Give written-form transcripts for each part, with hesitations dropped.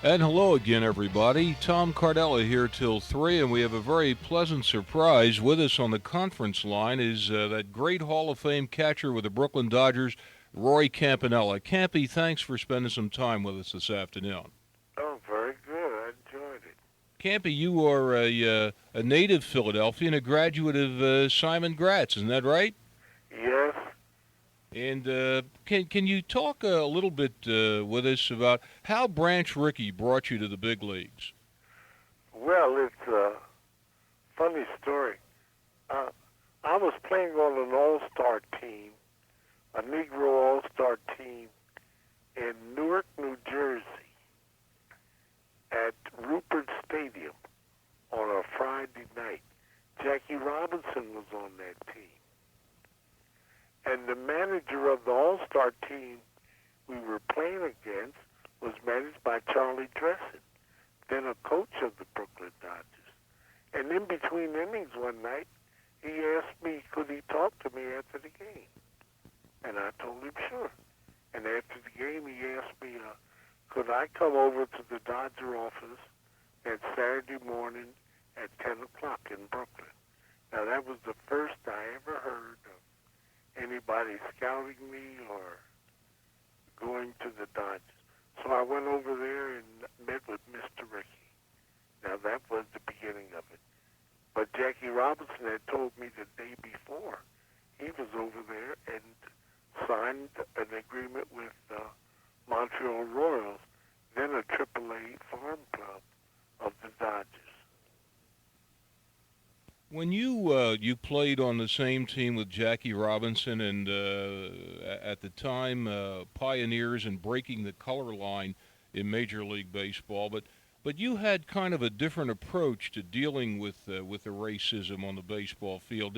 And hello again, everybody. Tom Cardella here till 3, and we have a very pleasant surprise. With us on the conference line is that great Hall of Fame catcher with the Brooklyn Dodgers, Roy Campanella. Campy, thanks for spending some time with us this afternoon. Oh, very good. I enjoyed it. Campy, you are a native Philadelphian, a graduate of Simon Gratz, isn't that right? Yes. And can you talk a little bit with us about how Branch Rickey brought you to the big leagues? Well, it's a funny story. I was playing on an all-star team, a Negro all-star team in Newark, New Jersey, at Rupert Stadium on a Friday night. Jackie Robinson was on that team. And the manager of the all-star team we were playing against was managed by Charlie Dressen, then a coach of the Brooklyn Dodgers. And in between innings one night, he asked me, could he talk to me after the game? And I told him sure. And after the game, he asked me, could I come over to the Dodger office that Saturday morning at 10 o'clock in Brooklyn? Now, that was the first I ever heard of anybody scouting me or going to the Dodgers. So I went over there and met with Mr. Rickey. Now, that was the beginning of it. But Jackie Robinson had told me the day before he was over there and signed an agreement with Montreal Royals, then a AAA farm club of the Dodgers. When you played on the same team with Jackie Robinson and at the time pioneers in breaking the color line in Major League Baseball, but you had kind of a different approach to dealing with the racism on the baseball field.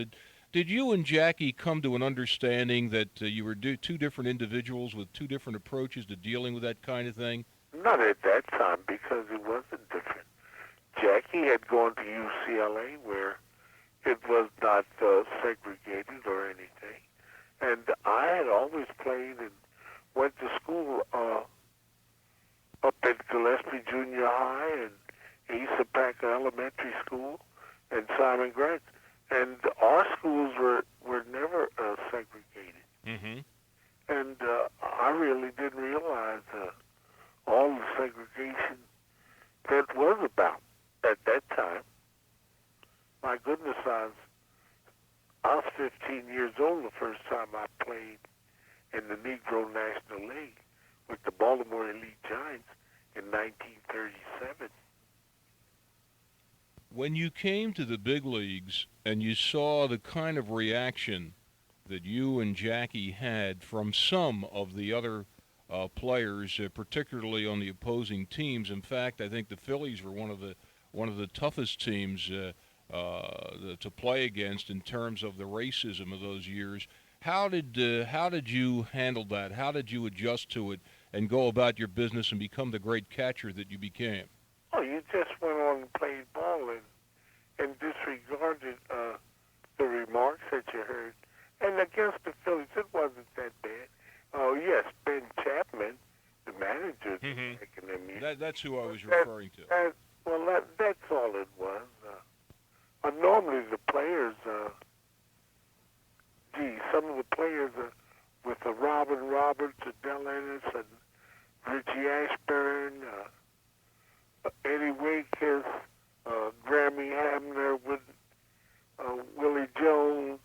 Did you and Jackie come to an understanding that you were two different individuals with two different approaches to dealing with that kind of thing? Not at that time, because it wasn't different. Jackie had gone to UCLA where it was not segregated or anything. And I had always played and went to school up at Gillespie Junior High and East Apaka Elementary School and Simon Gratz. And our schools were never segregated. Mm-hmm. And I really didn't realize all the segregation that was about at that time. My goodness, I was 15 years old the first time I played in the Negro National League with the Baltimore Elite Giants in 1937. When you came to the big leagues and you saw the kind of reaction that you and Jackie had from some of the other players, particularly on the opposing teams. In fact, I think the Phillies were one of the toughest teams to play against in terms of the racism of those years. How did you handle that? How did you adjust to it and go about your business and become the great catcher that you became? Oh, you just went on and played ball and disregarded the remarks that you heard. And against the Phillies, it wasn't that bad. Oh, yes, Ben Chapman, the manager, taking them in. That's who I was referring to. That's all it was. Normally the players, some of the players with Robin Roberts, Adele Ennis, and Richie Ashburn, Eddie Wakis, Grammy Hamner, with Willie Jones,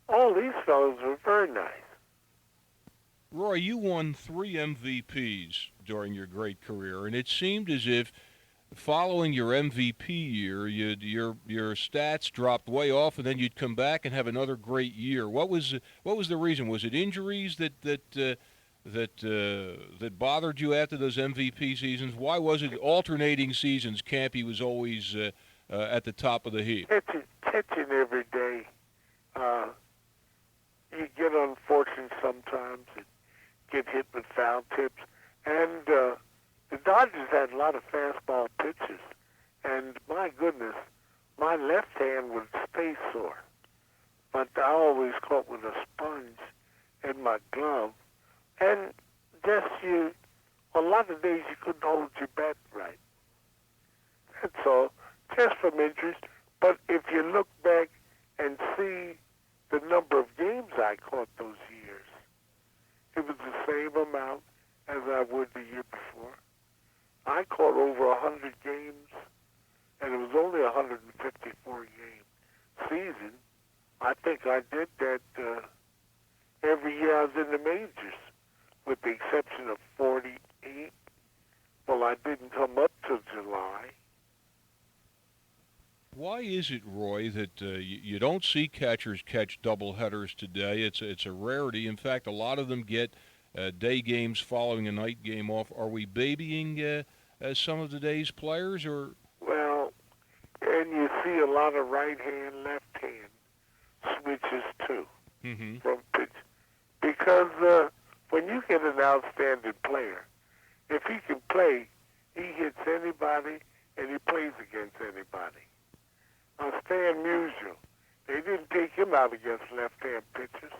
all these fellows were very nice. Roy, you won 3 MVPs during your great career, and it seemed as if following your MVP year, your stats dropped way off, and then you'd come back and have another great year. What was the reason? Was it injuries that bothered you after those MVP seasons? Why was it alternating seasons? Campy was always at the top of the heap. Catching every day. You get unfortunate sometimes and get hit with foul tips, and the Dodgers had a lot of fastball pitches, and my goodness, my left hand would stay sore. But I always caught with a sponge in my glove, and just a lot of days you couldn't hold your bat right. That's all. Just from injuries. But if you look back and see the number of games I caught those years, it was the same amount as I would the year before. I caught over 100 games, and it was only a 154 game season. I think I did that every year I was in the majors, with the exception of 48. Well, I didn't come up till July. Why is it, Roy, that you don't see catchers catch doubleheaders today? It's a rarity. In fact, a lot of them get day games following a night game off. Are we babying some of today's players, or? Well, and you see a lot of right hand, left hand switches too from pitch, because when you get an outstanding player, if he can play, he hits anybody and he plays against anybody. Stan Musial, they didn't take him out against left-hand pitchers,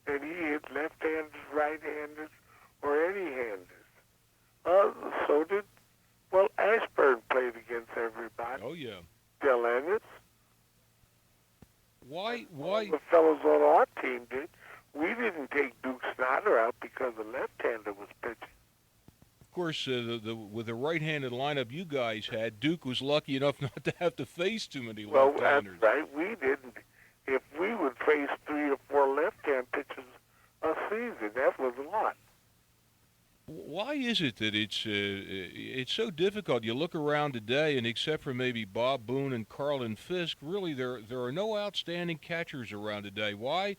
and he hit left-handers, right-handers, or any-handers. So did, well, Ashburn played against everybody. Oh, yeah. Del Ennis. Why? All the fellows on our team did. We didn't take Duke Snyder out because the left-hander was pitching. Of course, with the right-handed lineup you guys had, Duke was lucky enough not to have to face too many left-handers. Well, that's right. We didn't. If we would face 3 or 4 left-hand pitchers a season, that was a lot. Why is it that it's so difficult? You look around today, and except for maybe Bob Boone and Carlin Fisk, really there are no outstanding catchers around today. Why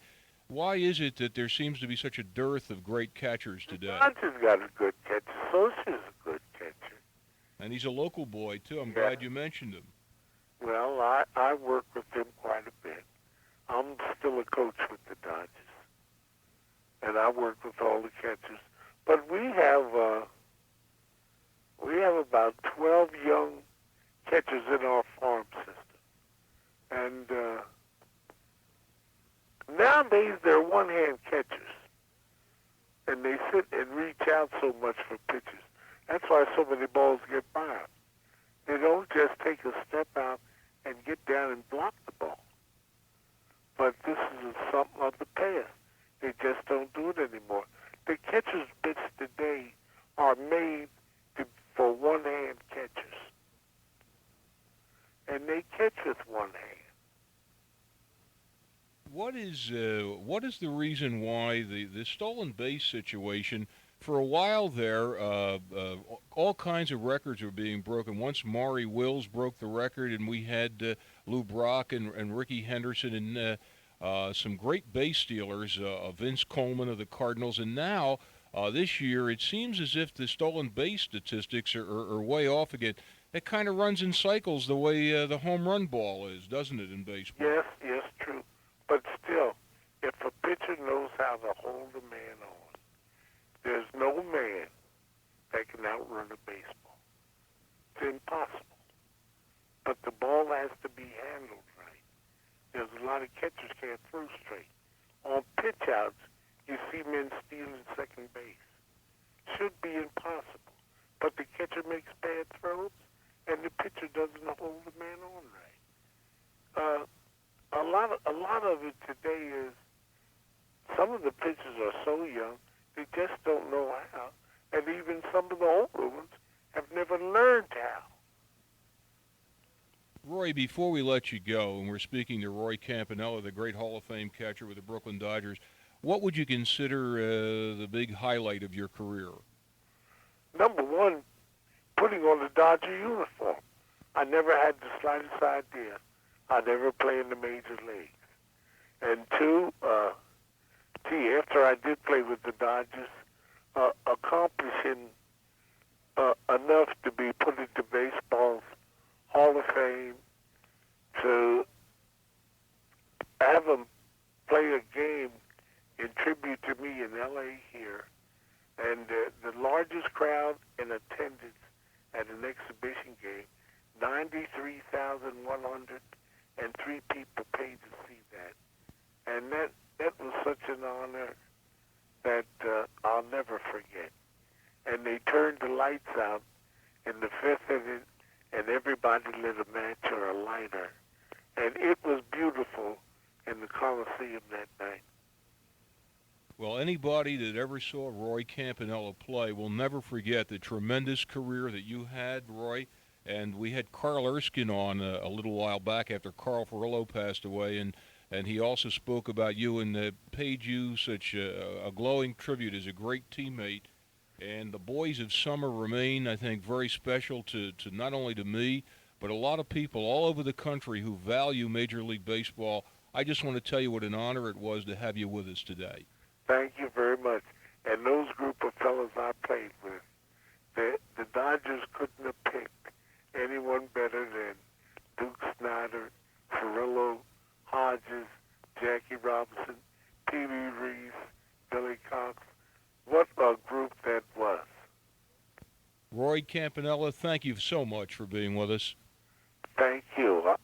is it that there seems to be such a dearth of great catchers today? Dodger's got a good catcher. Sosa's a good catcher. And he's a local boy, too. I'm glad you mentioned him. Well, I work with him quite a bit. I'm still a coach with the Dodgers. And I work with all the catchers. But we have about 12 young catchers in our farm system. And nowadays they're one-hand catchers. And they sit and reach out so much for pitches. That's why so many balls get by. They don't just take a step out and get down and block the ball. But this is something of the past. They just don't do it anymore. The catcher's bits today are made for one-hand catchers. And they catch with one hand. What is the reason why the stolen base situation? For a while there, all kinds of records were being broken. Once Maury Wills broke the record, and we had Lou Brock and Ricky Henderson and some great base stealers, Vince Coleman of the Cardinals. And now, this year, it seems as if the stolen base statistics are way off again. It kind of runs in cycles the way the home run ball is, doesn't it, in baseball? Yes, true. But still, if a pitcher knows how to hold a man on, there's no man that can outrun a baseball. It's impossible. But the ball has to be handled right. There's a lot of catchers can't throw straight. On pitch outs, you see men stealing second base. Should be impossible. But the catcher makes bad throws, and the pitcher doesn't hold the man on right. A lot of it today is some of the pitchers are so young, they just don't know how. And even some of the older ones have never learned how. Roy, before we let you go, and we're speaking to Roy Campanella, the great Hall of Fame catcher with the Brooklyn Dodgers, what would you consider the big highlight of your career? Number one, putting on the Dodger uniform. I never had the slightest idea I'd ever play in the major leagues. And two, after I did play with the Dodgers, accomplishing enough to be put into baseball's Hall of Fame, to have them play a game in tribute to me in L.A. here, and the largest crowd in attendance at an exhibition game, 93,103 people paid to see that. And that was such an honor that I'll never forget. turned the lights out in the fifth inning, and everybody lit a match or a lighter. And it was beautiful in the Coliseum that night. Well, anybody that ever saw Roy Campanella play will never forget the tremendous career that you had, Roy. And we had Carl Erskine on a little while back after Carl Ferrillo passed away, and he also spoke about you and paid you such a glowing tribute as a great teammate. And the boys of summer remain, I think, very special to not only to me, but a lot of people all over the country who value Major League Baseball. I just want to tell you what an honor it was to have you with us today. Thank you very much. And those group of fellows I played with, the Dodgers couldn't have picked anyone better than Duke Snyder, Ferrillo, Hodges, Jackie Robinson, Pee Wee Reese, Billy Cox. What a group that was. Roy Campanella, thank you so much for being with us. Thank you.